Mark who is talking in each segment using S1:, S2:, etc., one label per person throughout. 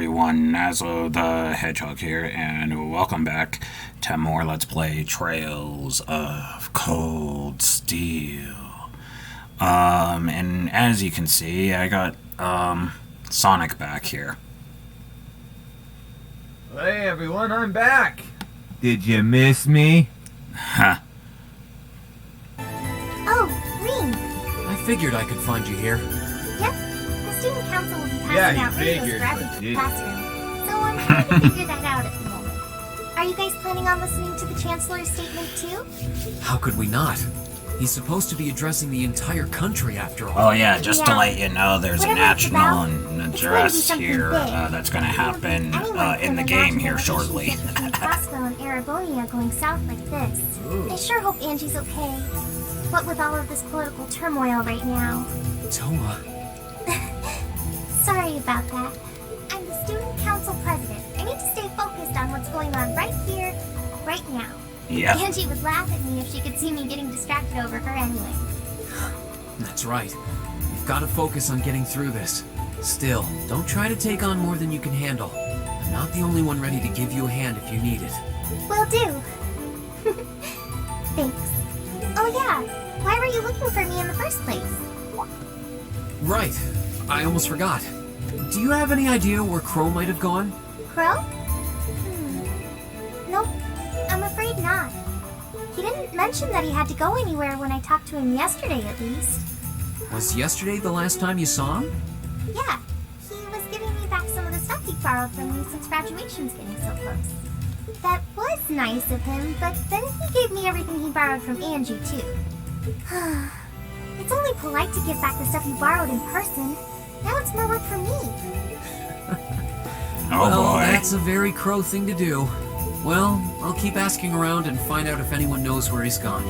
S1: everyone, Nazo the Hedgehog here, and welcome back to more Let's Play Trails of Cold Steel. And as you can see, I got, Sonic back here.
S2: Hey everyone, I'm back! Did you miss me?
S1: Huh.
S3: Oh, Reem.
S4: I figured I could find you here.
S3: Yep. The student council will be passing out radios
S2: figured,
S3: for
S2: but
S3: every
S2: did.
S3: classroom. So I'm trying to figure that out at the moment. Are you guys planning on listening to the Chancellor's statement too?
S4: How could we not? He's supposed to be addressing the entire country after all.
S1: Oh yeah, just to
S3: Yeah.
S1: let you know, there's a
S3: Whatever it's
S1: national
S3: about,
S1: address
S3: it's going to be
S1: here
S3: something big.
S1: that's going to happen
S3: Anyone
S1: in the
S3: can
S1: game
S3: imagine
S1: here
S3: the
S1: shortly.
S3: relationship between Crossville and Arabonia going south like this. I sure hope Angie's okay. What with all of this political turmoil right now.
S4: Toma.
S3: Sorry about that. I'm the student council president. I need to stay focused on what's going on right here, right now.
S1: Yep.
S3: Angie would laugh at me if she could see me getting distracted over her anyway.
S4: That's right. You've got to focus on getting through this. Still, don't try to take on more than you can handle. I'm not the only one ready to give you a hand if you need it.
S3: Will do. Thanks. Oh yeah, why were you looking for me in the first place?
S4: Right. I almost forgot. Do you have any idea where Crow might have gone?
S3: Crow? Nope, I'm afraid not. He didn't mention that he had to go anywhere when I talked to him yesterday, at least.
S4: Was yesterday the last time you saw him?
S3: Yeah, he was giving me back some of the stuff he borrowed from me since graduation's getting so close. That was nice of him, but then he gave me everything he borrowed from Angie, too. It's only polite to give back the stuff you borrowed in person. Now it's more work for me.
S1: Oh
S4: well,
S1: boy.
S4: that's a very Crow thing to do. Well, I'll keep asking around and find out if anyone knows where he's gone.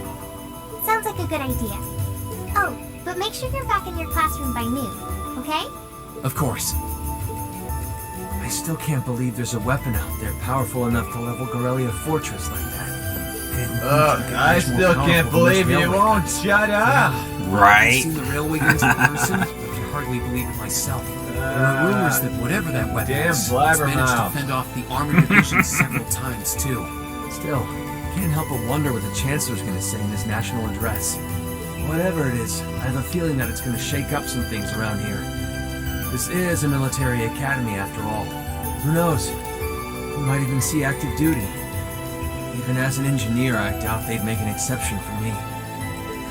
S3: Sounds like a good idea. Oh, but make sure you're back in your classroom by noon, okay?
S4: Of course.
S2: I still can't believe there's a weapon out there powerful enough to level Gorelia Fortress like that. I still can't believe you won't shut up!
S4: I've
S1: Right?
S4: seen the railway goods in person. I can hardly believe it myself. There are rumors that whatever that weapon
S2: Damn
S4: is, it's managed
S2: blabbermouth.
S4: to fend off the armored division several times, too.
S2: Still, can't help but wonder what the Chancellor's gonna say in his national address. Whatever it is, I have a feeling that it's gonna shake up some things around here. This is a military academy after all. Who knows? We might even see active duty. Even as an engineer, I doubt they'd make an exception for me.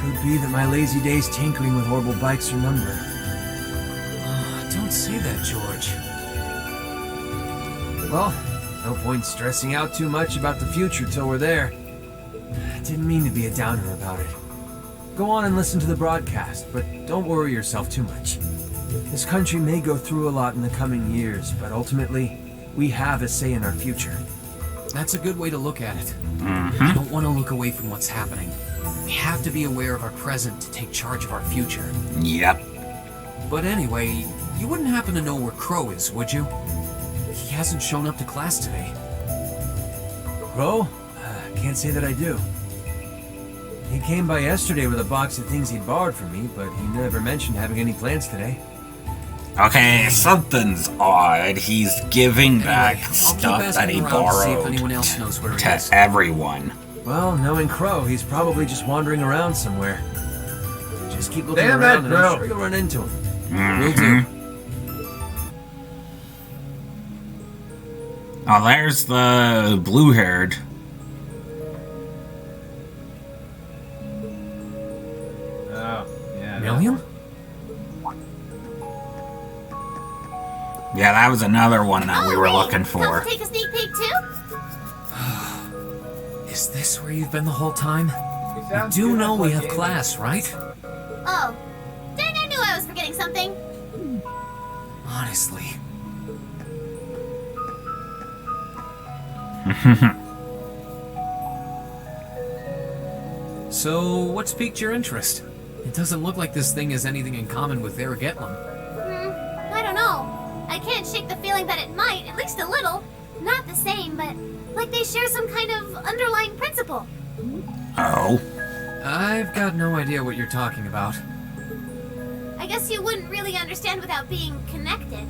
S2: Could be that my lazy days tinkering with horrible bikes are numbered.
S4: Don't say that, George.
S2: Well, no point stressing out too much about the future till we're there. Didn't mean to be a downer about it. Go on and listen to the broadcast, but don't worry yourself too much. This country may go through a lot in the coming years, but ultimately, we have a say in our future.
S4: That's a good way to look at it.
S1: Mm-hmm.
S4: We don't want to look away from what's happening. We have to be aware of our present to take charge of our future.
S1: Yep.
S4: But anyway, you wouldn't happen to know where Crow is, would you? He hasn't shown up to class today.
S2: Crow? Can't say that I do. He came by yesterday with a box of things he'd borrowed from me, but he never mentioned having any plans today.
S1: Okay, something's odd. He's giving back
S4: I'll keep
S1: stuff that he
S4: asking around to see if
S1: borrowed
S4: anyone else knows where he
S1: to
S4: is.
S1: everyone.
S2: Well, knowing Crow, he's probably just wandering around somewhere. Just keep looking
S5: Damn
S2: around
S5: it,
S2: and
S5: Crow.
S2: I'm sure you'll run into him.
S4: Will
S1: Mhm.
S4: do.
S1: Oh, there's the blue-haired.
S5: Oh, yeah.
S4: Milliam?
S1: Yeah, that was another one that we were
S3: Reem,
S1: looking
S3: come
S1: for.
S3: to take a sneak peek too?
S4: Is this where you've been the whole time? You
S5: sounds
S4: do
S5: good,
S4: know
S5: that's
S4: we
S5: what
S4: have
S5: David-
S4: class, right?
S3: Oh, dang, I knew I was forgetting something.
S4: Honestly. So, what's piqued your interest? It doesn't look like this thing has anything in common with Aragetlum.
S3: I don't know. I can't shake the feeling that it might, at least a little. Not the same, but like they share some kind of underlying principle.
S1: Oh.
S4: I've got no idea what you're talking about.
S3: I guess you wouldn't really understand without being connected.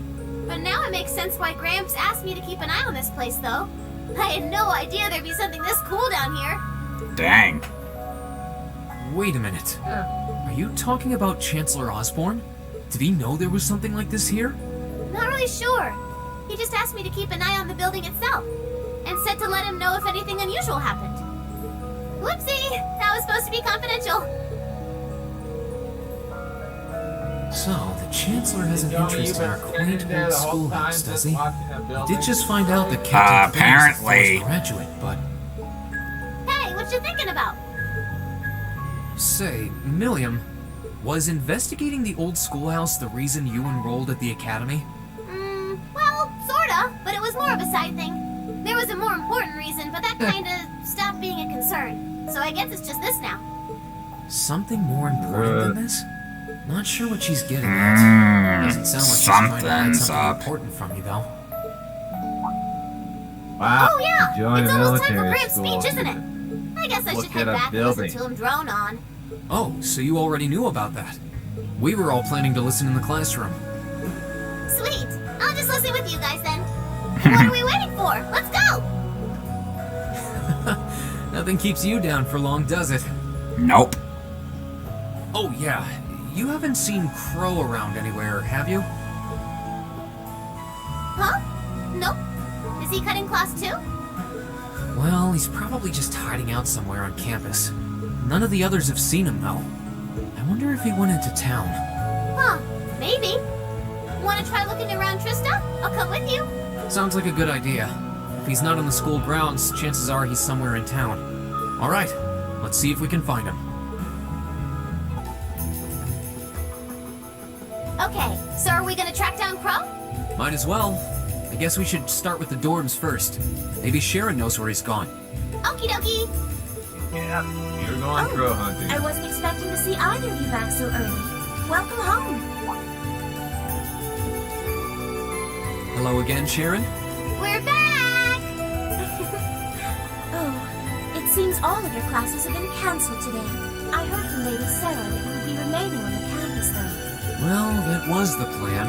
S3: But now it makes sense why Gramps asked me to keep an eye on this place, though. I had no idea there'd be something this cool down here.
S1: Dang.
S4: Wait a minute. Are you talking about Chancellor Osborne? Did he know there was something like this here?
S3: Not really sure. He just asked me to keep an eye on the building itself, and said to let him know if anything unusual happened. Whoopsie! That was supposed to be confidential.
S4: So, the Chancellor has an interest in our quaint old schoolhouse, does he? Did just find out that Captain Phillips is a
S1: Apparently.
S4: first graduate, but...
S3: Hey, what you thinking about?
S4: Say, Milliam, was investigating the old schoolhouse the reason you enrolled at the academy?
S3: Well, sorta, but it was more of a side thing. There was a more important reason, but that kinda stopped being a concern. So I guess it's just this now.
S4: Something more important than this? Not sure what she's getting at. Doesn't sound like she's trying to hide
S1: Something's
S4: something
S1: up.
S4: important from you, though.
S5: Wow.
S3: Oh yeah,
S5: Join
S3: it's
S5: a
S3: almost time for
S5: military
S3: Gramps'
S5: school.
S3: speech, isn't it? I guess I
S5: Look
S3: should head
S5: at a
S3: back and listen
S5: building.
S3: to him drone on.
S4: Oh, so you already knew about that. We were all planning to listen in the classroom.
S3: Sweet. I'll just listen with you guys then. What are we waiting for? Let's go!
S4: Nothing keeps you down for long, does it?
S1: Nope.
S4: Oh, yeah. You haven't seen Crow around anywhere, have you?
S3: Huh? Nope. Is he cutting class too?
S4: Well, he's probably just hiding out somewhere on campus. None of the others have seen him, though. I wonder if he went into town.
S3: Huh. Maybe. Wanna try looking around Trista? I'll come with you.
S4: Sounds like a good idea. If he's not on the school grounds, chances are he's somewhere in town. All right, let's see if we can find him.
S3: Okay, so are we gonna track down Crow?
S4: Might as well. I guess we should start with the dorms first. Maybe Sharon knows where he's gone.
S3: Okie dokie.
S5: Yeah. You're going crow hunting.
S3: I wasn't expecting to see either of you back so early. Welcome home.
S4: Hello again, Sharon?
S3: We're back! Oh, it seems all of your classes have been cancelled today. I heard from Lady Sarah that you would be remaining on the campus, though.
S4: Well, that was the plan.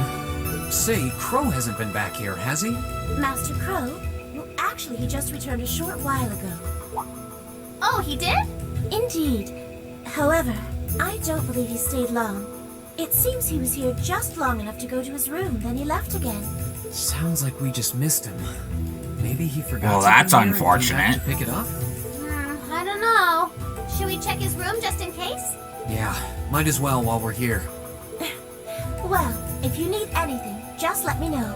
S4: Say, Crow hasn't been back here, has he?
S3: Master Crow? Well, actually, he just returned a short while ago. Oh, he did? Indeed. However, I don't believe he stayed long. It seems he was here just long enough to go to his room, then he left again.
S4: Sounds like we just missed him. Maybe he forgot
S1: Well,
S4: something
S1: that's
S4: here and came back
S1: unfortunate.
S4: to pick it up?
S3: I don't know. Should we check his room just in case?
S4: Yeah, might as well while we're here.
S3: Well, if you need anything, just let me know.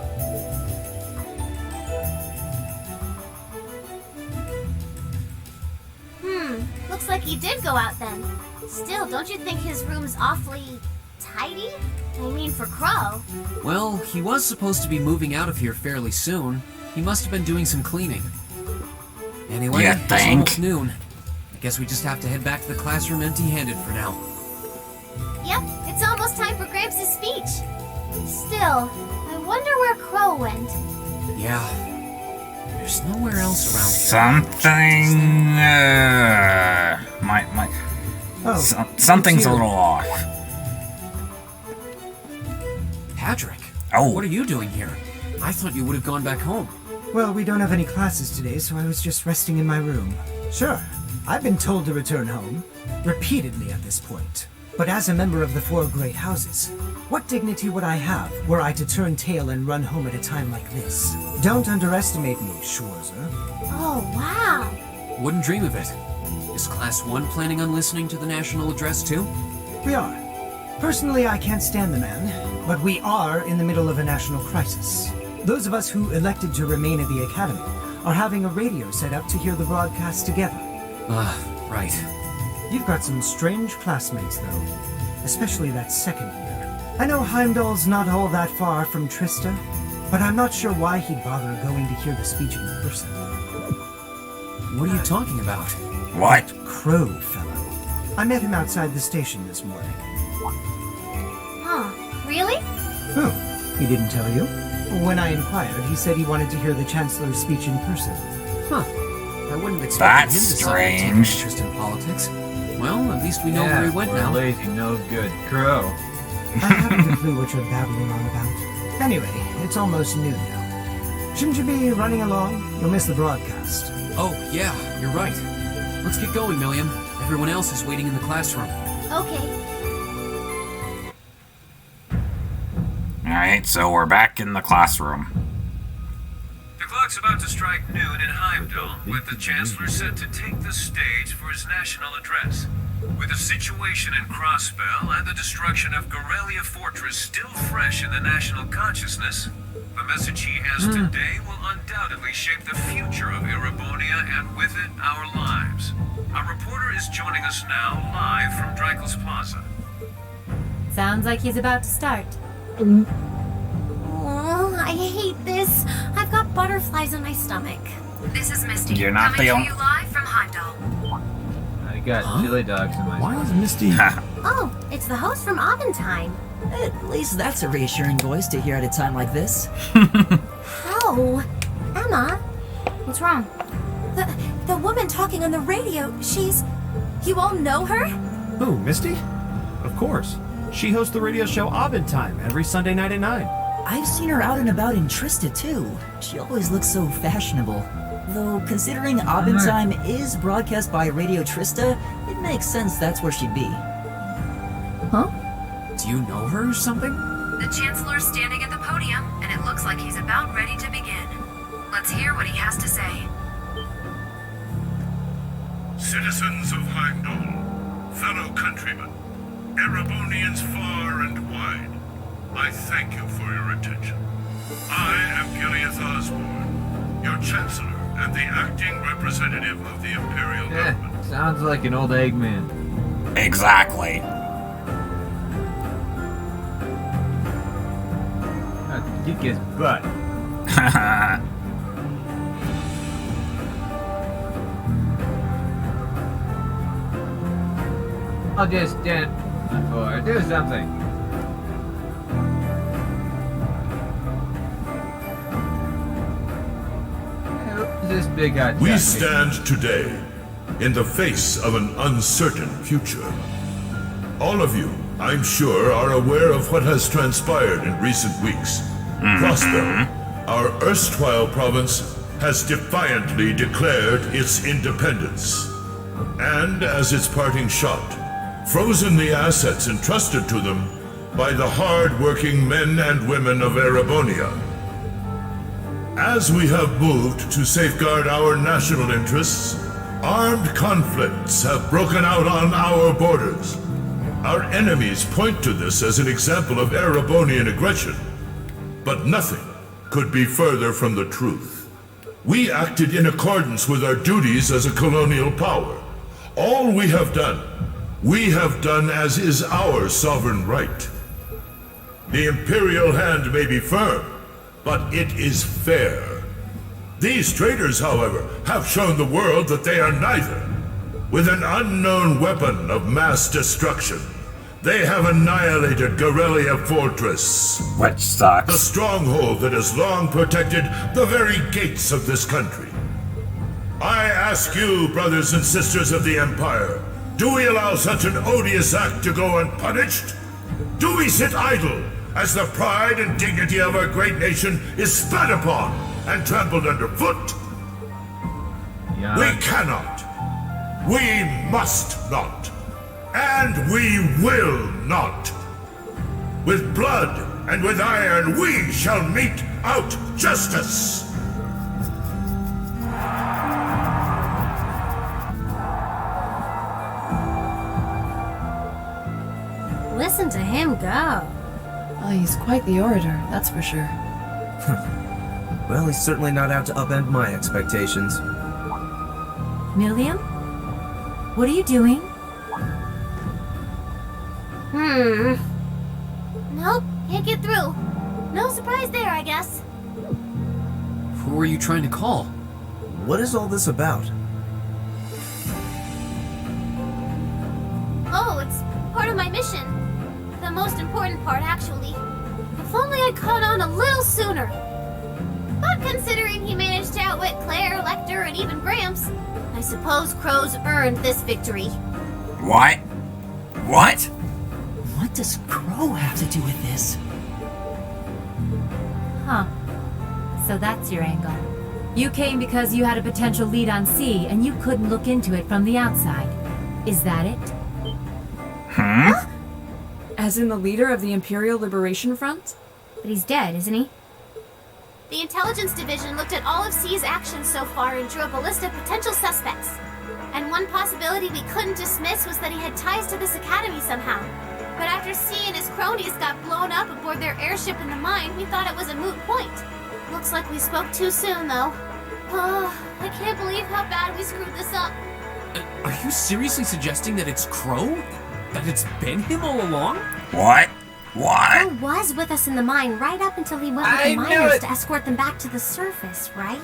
S3: Looks like he did go out then. Still, don't you think his room's awfully tidy? I mean, for Crow.
S4: Well, he was supposed to be moving out of here fairly soon. He must have been doing some cleaning. Anyway,
S1: You
S4: it's
S1: think?
S4: almost noon. I guess we just have to head back to the classroom empty-handed for now.
S3: Yep, it's almost time for Gramps' speech. Still, I wonder where Crow went.
S4: Yeah. There's nowhere else around here.
S1: Something. Something's a little off.
S4: Patrick,
S1: Oh.
S4: what are you doing here? I thought you would have gone back home.
S6: Well, we don't have any classes today, so I was just resting in my room. Sure, I've been told to return home, repeatedly at this point. But as a member of the Four Great Houses, what dignity would I have were I to turn tail and run home at a time like this? Don't underestimate me, Schwarzer.
S3: Oh, wow.
S4: Wouldn't dream of it. Is Class 1 planning on listening to the national address too?
S6: We are. Personally, I can't stand the man, but we are in the middle of a national crisis. Those of us who elected to remain at the Academy are having a radio set up to hear the broadcast together.
S4: Right.
S6: You've got some strange classmates, though. Especially that second year. I know Heimdall's not all that far from Trista, but I'm not sure why he'd bother going to hear the speech in person.
S4: What are you talking about?
S1: What?
S6: Crow fellow. I met him outside the station this morning.
S3: Huh, really?
S6: Who? He didn't tell you? When I inquired, he said he wanted to hear the Chancellor's speech in person.
S4: Huh. I wouldn't expect him to
S1: That's
S4: suddenly take an
S1: strange.
S4: interest in politics. Well, at least we know where he went
S5: poor
S4: now.
S5: lazy, no good crow.
S6: I haven't a clue what you're babbling on about. Anyway, it's almost noon now. Shouldn't you be running along? You'll miss the broadcast.
S4: Oh, yeah, you're right. Let's get going, Milliam. Everyone else is waiting in the classroom.
S3: Okay.
S1: Alright, so we're back in the classroom.
S2: The clock's about to strike noon in Heimdall, with the Chancellor set to take the stage for his national address. With the situation in Crossbell and the destruction of Gorelia Fortress still fresh in the national consciousness, the message he has today will undoubtedly shape the future of Erebonia and with it, our lives. Our reporter is joining us now live from Dreikel's Plaza.
S7: Sounds like he's about to start.
S3: Oh, I hate this. I've got butterflies in my stomach.
S8: This is Misty.
S1: You're not
S8: coming
S1: the
S8: to
S1: only-
S8: you live from Heimdall.
S5: I got chili dogs in my
S9: Why
S5: stomach.
S9: is Misty...
S3: Oh, it's the host from Aventine.
S10: At least that's a reassuring voice to hear at a time like this.
S3: Oh, Emma,
S7: What's wrong?
S3: the woman talking on the radio, she's... You all know her?
S9: Who, Misty? Of course. She hosts the radio show Aventime every Sunday night at 9.
S10: I've seen her out and about in Trista too. She always looks so fashionable. Though, considering Aventime is broadcast by Radio Trista, it makes sense that's where she'd be.
S4: Do you know her or something?
S8: The Chancellor's standing at the podium, and it looks like he's about ready to begin. Let's hear what he has to say.
S11: Citizens of Heimdall, fellow countrymen, Erebonians far and wide, I thank you for your attention. I am Gileath Osborne, your Chancellor and the acting representative of the Imperial Government.
S5: Sounds like an old Eggman.
S1: Exactly.
S5: Kick his butt. I'll just stand or do something. Who's this big hot
S11: We
S5: guy?
S11: stand today in the face of an uncertain future. All of you, I'm sure, are aware of what has transpired in recent weeks. Crossbell, our erstwhile province, has defiantly declared its independence. And as its parting shot, frozen the assets entrusted to them by the hard-working men and women of Erebonia. As we have moved to safeguard our national interests, armed conflicts have broken out on our borders. Our enemies point to this as an example of Erebonian aggression, but nothing could be further from the truth. We acted in accordance with our duties as a colonial power. All we have done as is our sovereign right. The Imperial hand may be firm, but it is fair. These traitors, however, have shown the world that they are neither. With an unknown weapon of mass destruction, they have annihilated Gorelia Fortress,
S1: Which
S11: the
S1: sucks.
S11: stronghold that has long protected the very gates of this country. I ask you, brothers and sisters of the Empire, do we allow such an odious act to go unpunished? Do we sit idle as the pride and dignity of our great nation is spat upon and trampled underfoot?
S5: Yeah.
S11: We cannot. We must not. And we will not. With blood and with iron we shall mete out justice.
S7: Listen to him go.
S12: Oh, he's quite the orator, that's for sure.
S2: Well, he's certainly not out to upend my expectations.
S7: Milliam? What are you doing?
S3: Nope, can't get through. No surprise there, I guess.
S4: Who are you trying to call?
S2: What is all this about?
S3: Oh, it's part of my mission. The most important part, actually. If only I'd caught on a little sooner. But considering he managed to outwit Claire, Lecter, and even Gramps, I suppose Crow's earned this victory.
S1: What? What?
S10: What does Crow have to do with this?
S7: Huh. So that's your angle. You came because you had a potential lead on C, and you couldn't look into it from the outside. Is that it?
S1: Hmm?
S12: As in the leader of the Imperial Liberation Front?
S7: But he's dead, isn't he?
S3: The Intelligence Division looked at all of C's actions so far and drew up a list of potential suspects. And one possibility we couldn't dismiss was that he had ties to this academy somehow. But after C and his cronies got blown up aboard their airship in the mine, we thought it was a moot point. Looks like we spoke too soon, though. Oh, I can't believe how bad we screwed this up.
S4: Are you seriously suggesting that it's Crow? That it's been him all along?
S1: What? What?
S3: He was with us in the mine right up until he went with
S2: I
S3: the
S2: knew
S3: miners
S2: it!
S3: to escort them back to the surface, right?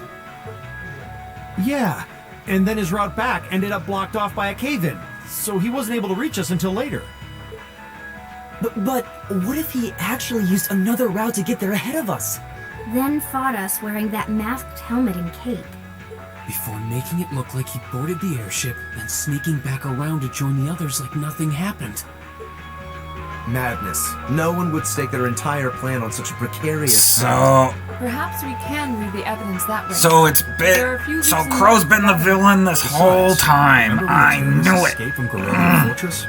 S9: Yeah, and then his route back ended up blocked off by a cave-in, so he wasn't able to reach us until later.
S10: But what if he actually used another route to get there ahead of us?
S7: Then fought us wearing that masked helmet and cape.
S4: Before making it look like he boarded the airship, then sneaking back around to join the others like nothing happened.
S2: Madness. No one would stake their entire plan on such a precarious
S1: So,
S12: Perhaps we can read the evidence that way.
S1: so it's
S12: There are a
S1: been.
S12: few
S1: So
S12: reasons
S1: Crow's
S12: why-
S1: been the villain this whole time.
S9: Remember
S1: I
S9: when we
S1: knew it.
S9: escaped from Gorilla Fortress?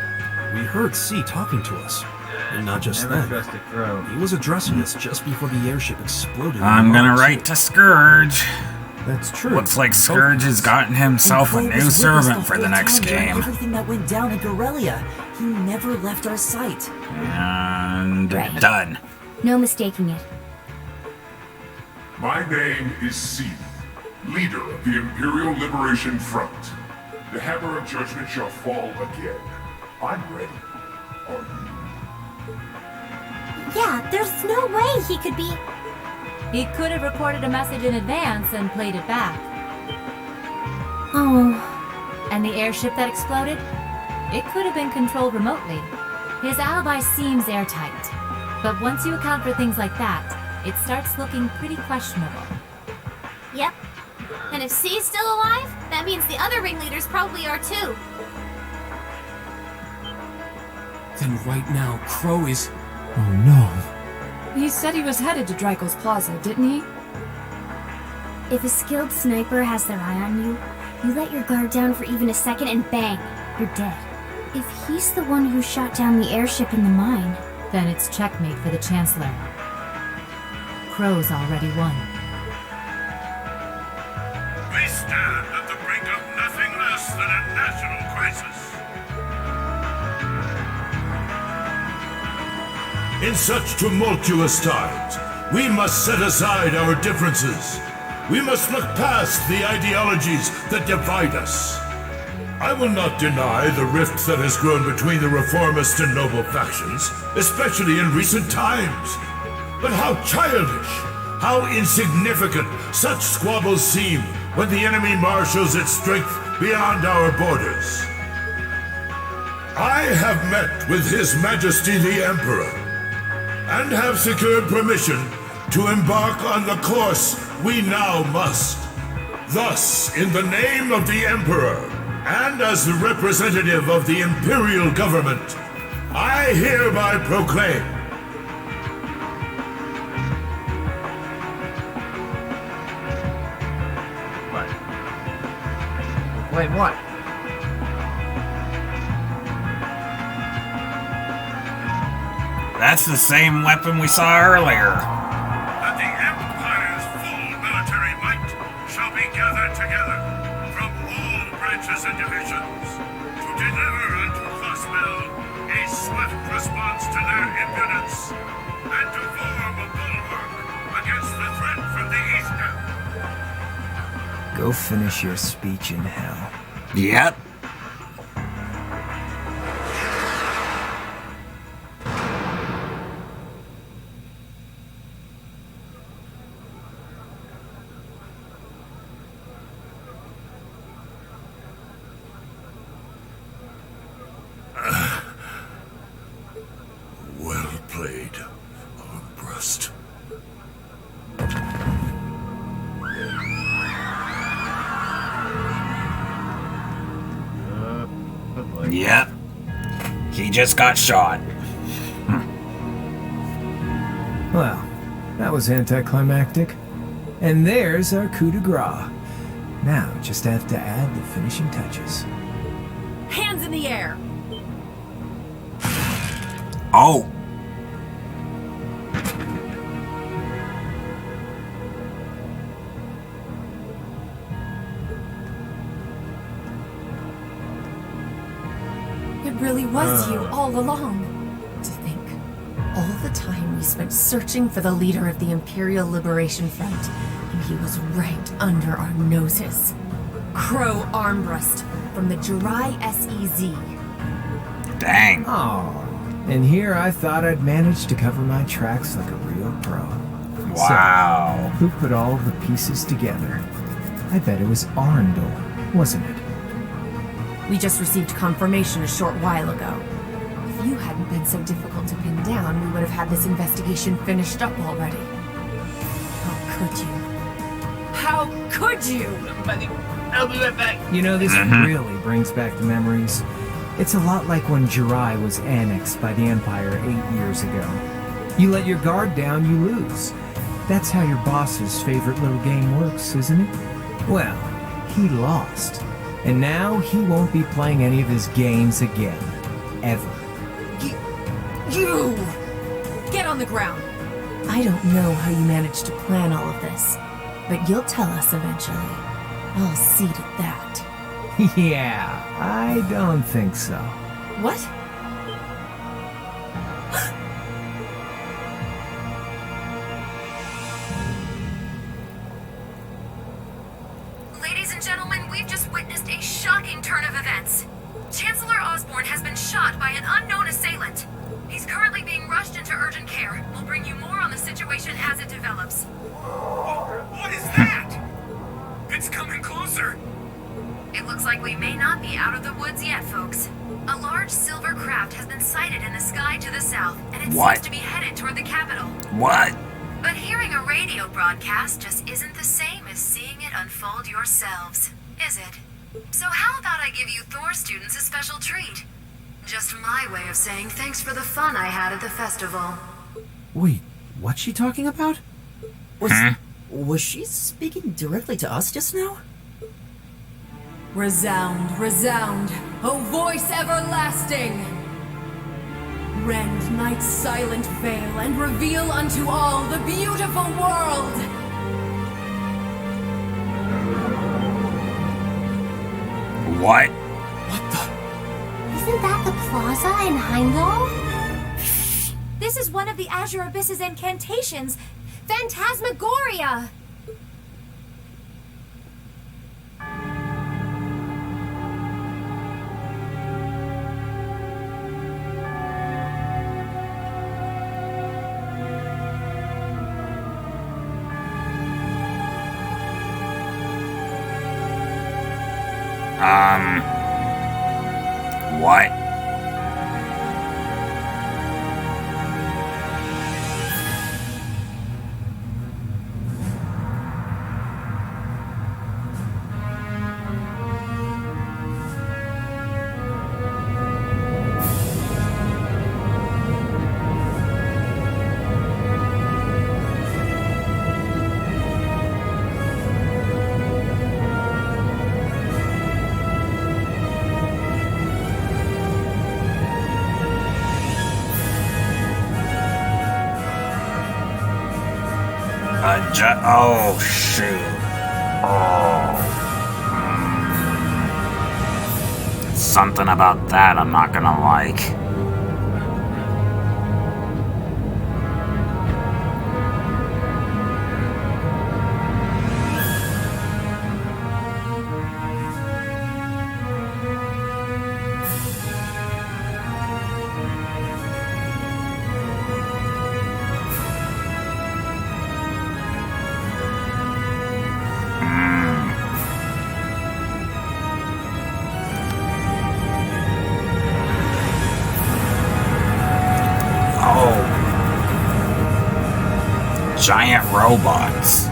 S9: We heard C talking to us. And not just
S5: Never
S9: then.
S5: trusted Crow.
S9: He was addressing us just before the airship exploded. in
S1: I'm
S9: the
S1: gonna
S9: Mars.
S1: write to Scourge.
S9: That's true.
S1: Looks like Scourge has gotten himself a
S10: And Crow
S1: new
S10: was with us
S1: servant for the
S10: whole
S1: next
S10: time during
S1: game.
S10: Everything that went down in Corellia. He never left our sight.
S1: And done.
S7: No mistaking it.
S13: My name is C, leader of the Imperial Liberation Front. The hammer of judgment shall fall again. I'm ready. Are you?
S3: Yeah, there's no way he could be...
S7: He could have recorded a message in advance and played it back. Oh. And the airship that exploded? It could have been controlled remotely. His alibi seems airtight. But once you account for things like that, it starts looking pretty questionable.
S3: Yep. And if C's still alive, that means the other ringleaders probably are too.
S4: Then right now, Crow is...
S9: Oh no.
S12: He said he was headed to Dreikel's Plaza, didn't he?
S3: If a skilled sniper has their eye on you, you let your guard down for even a second and bang, you're dead. If he's the one who shot down the airship in the mine,
S7: Then it's checkmate for the Chancellor. Crow's already won.
S11: We stand at the brink of nothing less than a national crisis. In such tumultuous times, we must set aside our differences. We must look past the ideologies that divide us. I will not deny the rift that has grown between the reformist and noble factions, especially in recent times. But how childish, how insignificant such squabbles seem when the enemy marshals its strength beyond our borders. I have met with His Majesty the Emperor, and have secured permission to embark on the course we now must. Thus, in the name of the Emperor, and as the representative of the Imperial Government, I hereby proclaim
S5: Wait, what?
S1: That's the same weapon we saw earlier.
S11: that the Empire's full military might shall be gathered together from all branches and divisions to deliver unto Clospel a swift response to their impudence and to form a bulwark against the threat from the eastern.
S2: Go finish your speech in hell.
S1: Yep.
S11: Well played, Armbrust.
S1: Yep. He just got shot.
S6: Well, that
S2: that was anticlimactic. And there's our coup de grace. Now, just have to add the finishing touches.
S12: Hands in the air!
S1: Oh!
S12: It really was you all along. To think, all the time we spent searching for the leader of the Imperial Liberation Front, and he was right under our noses. Crow Armbrust from the Jirai SEZ.
S1: Dang.
S2: Oh, and here I thought I'd managed to cover my tracks like a real pro.
S1: Wow.
S2: So, who put all the pieces together? I bet it was Arundel, wasn't it?
S12: We just received confirmation a short while ago. If you hadn't been so difficult to pin down, we would have had this investigation finished up already. How could you? How could you?
S5: I'll be right back.
S2: You know, this really brings back the memories. It's a lot like when Jirai was annexed by the Empire 8 years ago. You let your guard down, you lose. That's how your boss's favorite little game works, isn't it? Well, he lost. And now he won't be playing any of his games again. Ever.
S12: You! Get on the ground! I don't know how you managed to plan all of this, but you'll tell us eventually. I'll see to that.
S2: Yeah, I don't think so.
S12: What?
S8: Ladies and gentlemen, we've just witnessed a shocking turn of events. Chancellor Osborne has been shot by an unknown assailant. He's currently being rushed into urgent care. We'll bring you more on the situation as it develops.
S14: What is that? It's coming closer.
S8: It looks like we may not be out of the woods yet, folks. A large silver craft has been sighted in the sky to the south, and it seems to be headed toward the capital.
S1: What?
S8: But hearing a radio broadcast just isn't the same as seeing it unfold yourselves, is it? So how about I give you Thor students a special treat? Just my way of saying thanks for the fun I had at the festival.
S2: Wait, what's she talking about?
S10: Was she speaking directly to us just now?
S12: Resound, resound, O voice everlasting! Rend night's silent veil and reveal unto all the beautiful world!
S1: What?
S3: Isn't that the plaza in Heimdall? This is one of the Azure Abyss's incantations, Phantasmagoria!
S1: What? Oh, shoot. Something about that I'm not gonna like. Giant robots.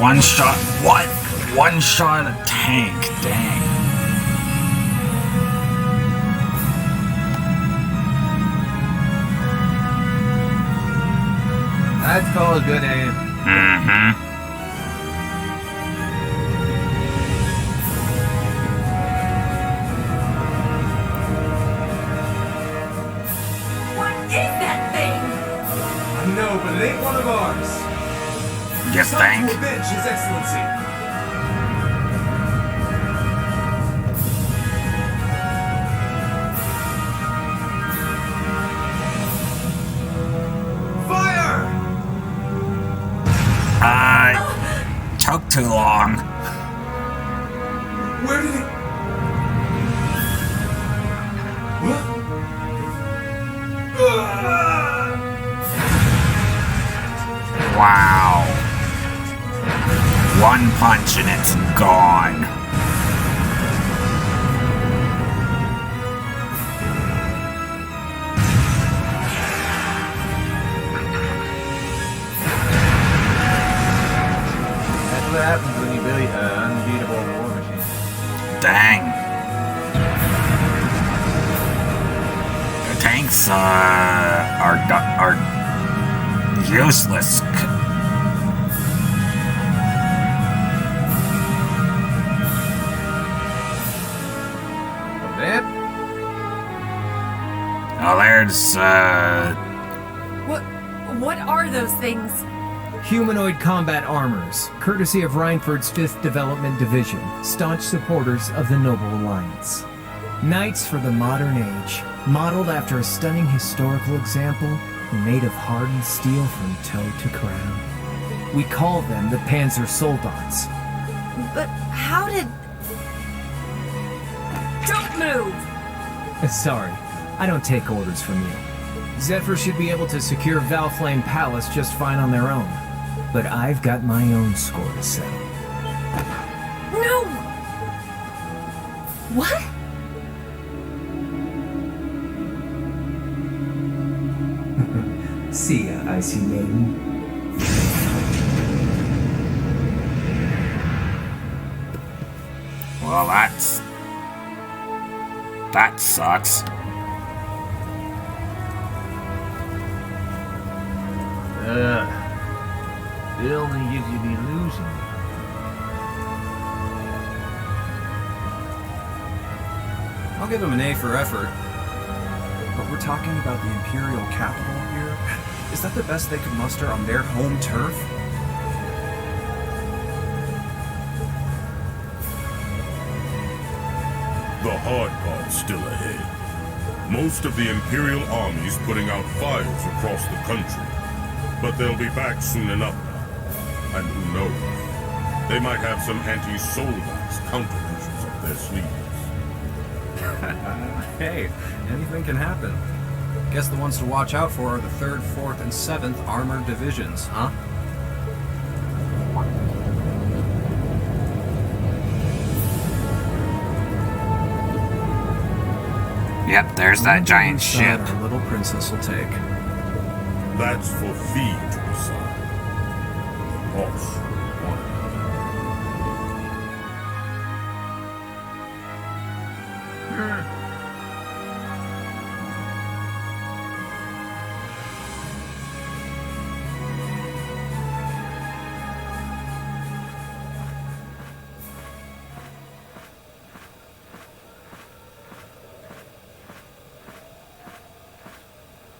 S1: One shot. What? One shot a tank. Dang.
S2: I'd call it good aim.
S1: Mm-hmm.
S12: What is that thing?
S2: I know, but it ain't one of ours.
S1: You think?
S2: To avenge His Excellency. Fire!
S1: Took too long.
S2: Where did it?
S1: Wow. One punch and it's gone.
S2: That's what happens when you build an unbeatable war machine.
S1: Dang. The tanks are useless. Oh, there's
S12: What are those things?
S2: Humanoid combat armors, courtesy of Reinford's 5th Development Division, staunch supporters of the Noble Alliance. Knights for the modern age, modeled after a stunning historical example and made of hardened steel from toe to crown. We call them the Panzer Soldats.
S12: But how did... Don't move!
S2: Sorry, I don't take orders from you. Zephyr should be able to secure Valflame Palace just fine on their own. But I've got my own score to settle.
S12: No! What?
S2: See ya, Icy Maiden.
S1: well, that sucks.
S2: It only gives you the illusion.
S9: I'll give him an A for effort. But we're talking about the Imperial capital here? Is that the best they could muster on their home turf?
S11: The hard part's still ahead. Most of the Imperial army's putting out fires across the country. But they'll be back soon enough now. And who knows? They might have some anti-Soldats countermeasures up their sleeves.
S9: Hey, anything can happen. Guess the ones to watch out for are the 3rd, 4th, and 7th Armored Divisions, huh?
S1: Yep, there's that giant ship.
S9: Our little princess will take.
S11: That's for Fee to decide. Boss wanted.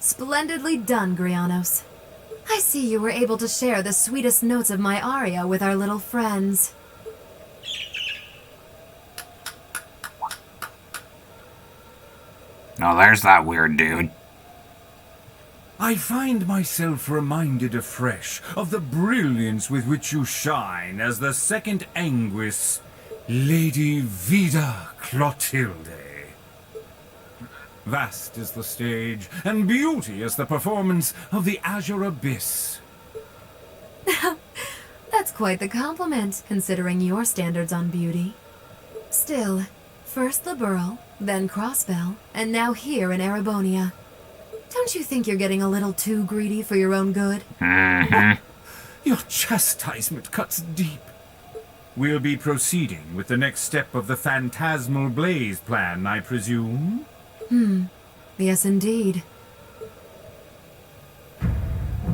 S8: Splendidly done, Grianos. I see you were able to share the sweetest notes of my aria with our little friends.
S1: Oh, there's that weird dude.
S15: I find myself reminded afresh of the brilliance with which you shine as the second Anguis, Lady Vida Clotilde. Vast is the stage, and beauty is the performance of the Azure Abyss.
S8: That's quite the compliment, considering your standards on beauty. Still, first Liberl, then Crossbell, and now here in Erebonia. Don't you think you're getting a little too greedy for your own good?
S1: Mm-hmm.
S15: Your chastisement cuts deep. We'll be proceeding with the next step of the Phantasmal Blaze plan, I presume?
S8: Yes, indeed.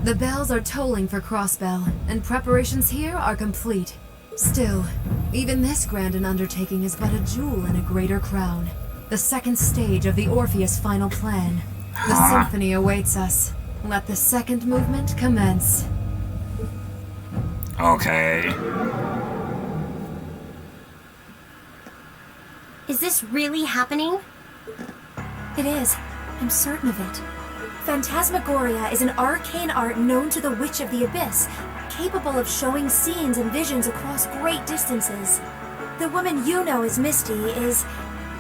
S8: The bells are tolling for Crossbell, and preparations here are complete. Still, even this grand an undertaking is but a jewel in a greater crown. The second stage of the Orpheus final plan. The symphony awaits us. Let the second movement commence.
S1: Okay.
S3: Is this really happening?
S16: It is. I'm certain of it. Phantasmagoria is an arcane art known to the Witch of the Abyss, capable of showing scenes and visions across great distances. The woman you know as Misty is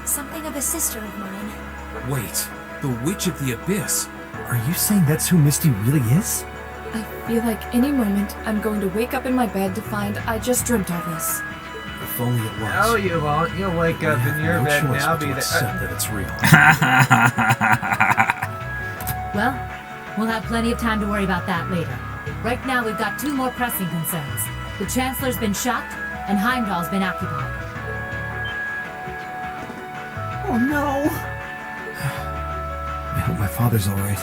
S16: something of a sister of mine.
S2: Wait, the Witch of the Abyss?
S6: Are you saying that's who Misty really is?
S12: I feel like any moment I'm going to wake up in my bed to find I just dreamt all this.
S2: If only it was.
S17: No, you won't. You'll wake up in your bed and I'll be there.
S2: Accept that it's real.
S7: Well, we'll have plenty of time to worry about that later. Right now, we've got two more pressing concerns. The Chancellor's been shot, and Heimdall's been occupied.
S6: Oh no! I hope my father's alright.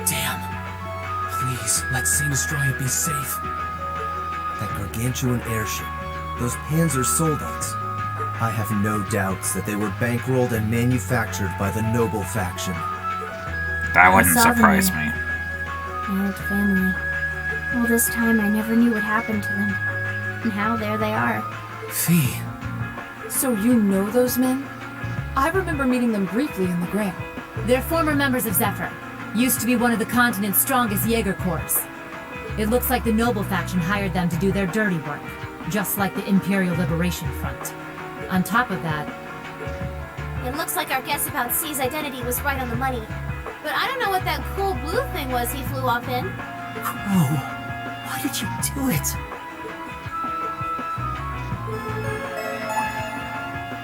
S2: Damn. Please, let Sinistria be safe.
S4: That gargantuan airship, those Panzer soldats. I have no doubts that they were bankrolled and manufactured by the noble faction.
S1: That wouldn't surprise me.
S3: My old family. All this time I never knew what happened to them. Now there they are.
S2: Fee.
S12: So you know those men? I remember meeting them briefly in the Grail.
S7: They're former members of Zephyr. Used to be one of the continent's strongest Jaeger Corps. It looks like the Noble faction hired them to do their dirty work, just like the Imperial Liberation Front. On top of that...
S3: It looks like our guess about C's identity was right on the money. But I don't know what that cool blue thing was he flew off in.
S6: Crow, why did you do it?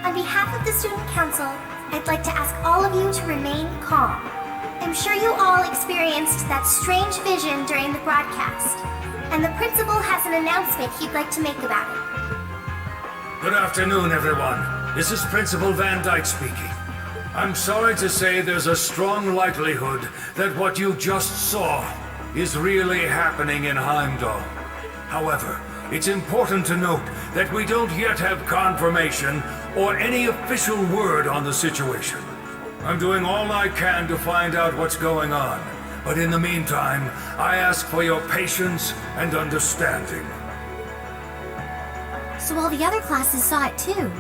S3: On behalf of the Student Council, I'd like to ask all of you to remain calm. I'm sure you all experienced that strange vision during the broadcast, and the principal has an announcement he'd like to make about it.
S14: Good afternoon, everyone. This is Principal Van Dyke speaking. I'm sorry to say there's a strong likelihood that what you just saw is really happening in Heimdall. However, it's important to note that we don't yet have confirmation or any official word on the situation. I'm doing all I can to find out what's going on, but in the meantime, I ask for your patience and understanding.
S3: So all the other classes saw it too.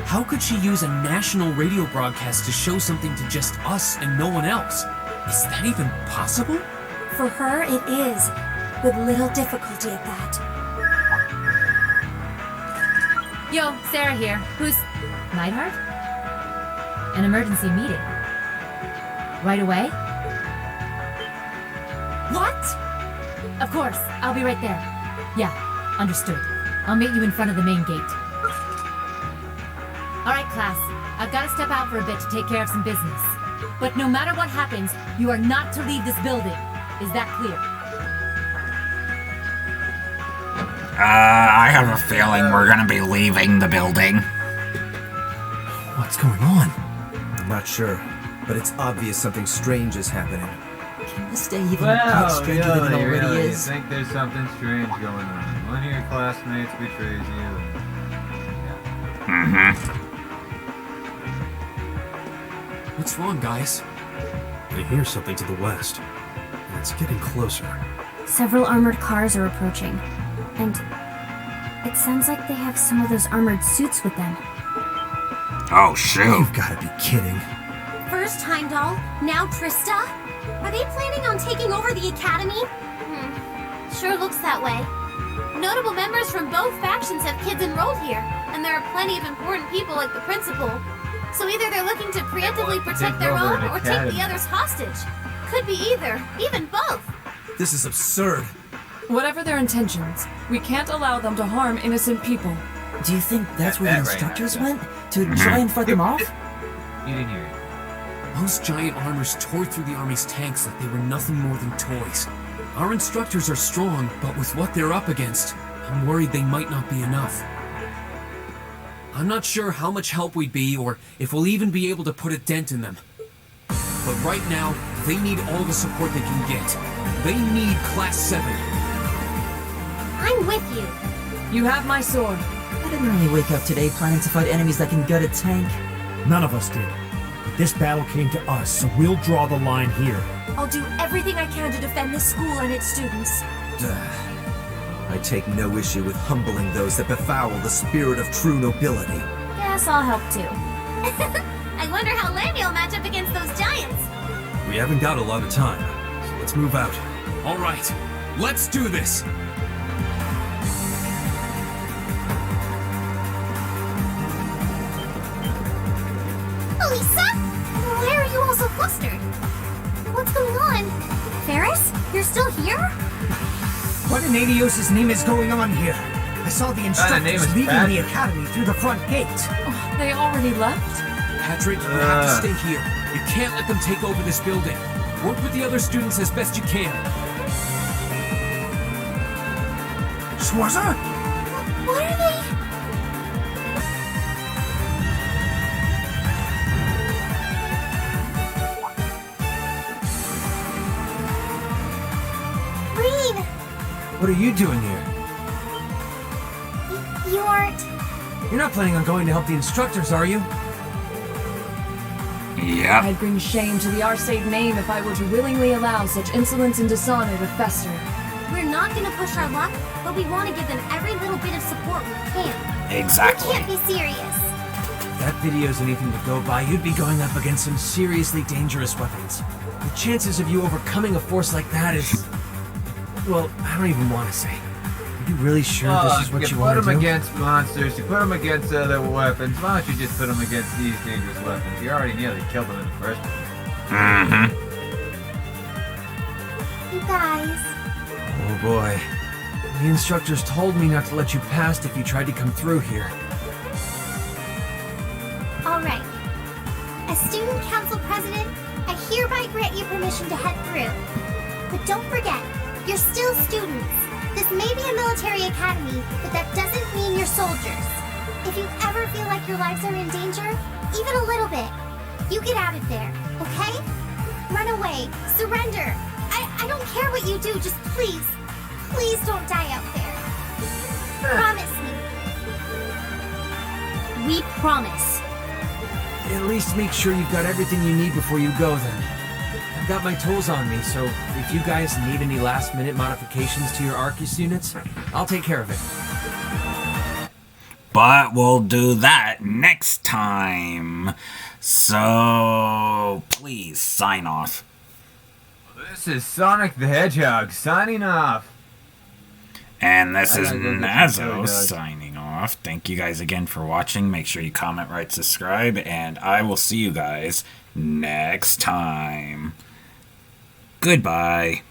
S2: How could she use a national radio broadcast to show something to just us and no one else? Is that even possible?
S16: For her, it is, with little difficulty at that.
S7: Yo, Sarah here. Who's... Neidhart? An emergency meeting. Right away?
S16: What?
S7: Of course. I'll be right there. Yeah, understood. I'll meet you in front of the main gate. Alright, class. I've got to step out for a bit to take care of some business. But no matter what happens, you are not to leave this building. Is that clear?
S1: I have a feeling we're gonna be leaving the building.
S4: What's going on? I'm not sure, but it's obvious something strange is happening.
S10: Can this day even
S17: Well,
S10: get stranger than it already
S17: really,
S10: is?
S17: you think there's something strange going on. One of your classmates betrays you.
S2: What's wrong, guys?
S4: I hear something to the west, and it's getting closer.
S3: Several armored cars are approaching, and it sounds like they have some of those armored suits with them.
S1: Oh, shoot.
S4: You've got to be kidding.
S3: First Heimdall, now Trista? Are they planning on taking over the academy? Sure looks that way. Notable members from both factions have kids enrolled here, and there are plenty of important people like the principal. So either they're looking to preemptively protect their own or take the others hostage. Could be either, even both.
S4: This is absurd.
S12: Whatever their intentions, we can't allow them to harm innocent people.
S10: Do you think that's where the instructors went? To try and fight them off?
S17: You didn't hear it.
S2: Those giant armors tore through the army's tanks like they were nothing more than toys.
S4: Our instructors are strong, but with what they're up against, I'm worried they might not be enough. I'm not sure how much help we'd be, or if we'll even be able to put a dent in them. But right now, they need all the support they can get. They need Class 7.
S16: I'm with you.
S12: You have my sword.
S10: I didn't really wake up today planning to fight enemies that can gut a tank.
S18: None of us did. This battle came to us, so we'll draw the line here.
S16: I'll do everything I can to defend this school and its students.
S2: I take no issue with humbling those that befoul the spirit of true nobility.
S16: Guess I'll help too. I wonder how Lanny will match up against those giants.
S2: We haven't got a lot of time, so let's move out.
S4: All right, let's do this.
S3: Lisa? Why are you all so flustered? What's going on? Ferris? You're still here?
S6: What in Adios' name is going on here? I saw the instructors leaving the academy through the front gate.
S12: Oh, they already left?
S4: Patrick, you have to stay here. You can't let them take over this building. Work with the other students as best you can.
S6: Schwarzer?
S3: What are they? Reed!
S2: What are you doing here?
S3: You aren't...
S2: You're not planning on going to help the instructors, are you?
S1: Yep.
S12: I'd bring shame to the Arcade name if I were to willingly allow such insolence and dishonor to fester.
S3: We're not gonna push our luck, but we want to give them every little bit of support we can.
S1: Exactly.
S3: We can't be serious.
S2: If that video's anything to go by, you'd be going up against some seriously dangerous weapons. The chances of you overcoming a force like that is... Well, I don't even want to say. Are you really sure this is what you want to do?
S17: Put them against monsters, you put them against other weapons. Why don't you just put them against these dangerous weapons? You already nearly killed them in the first place.
S1: Mm-hmm.
S3: You guys...
S2: Oh boy. The instructors told me not to let you past if you tried to come through here.
S3: Alright. As student council president, I hereby grant you permission to head through. But don't forget, you're still students. This may be a military academy, but that doesn't mean you're soldiers. If you ever feel like your lives are in danger, even a little bit, you get out of there, okay? Run away, surrender. I don't care what you do, just please don't die out there. Promise me. We promise.
S2: At least make sure you've got everything you need before you go then. I've got my tools on me, so if you guys need any last-minute modifications to your Arcus units, I'll take care of it.
S1: But we'll do that next time. So, please sign off.
S17: This is Sonic the Hedgehog signing off.
S1: And this is Nazo signing off. Thank you guys again for watching. Make sure you comment, write, subscribe, and I will see you guys next time. Goodbye.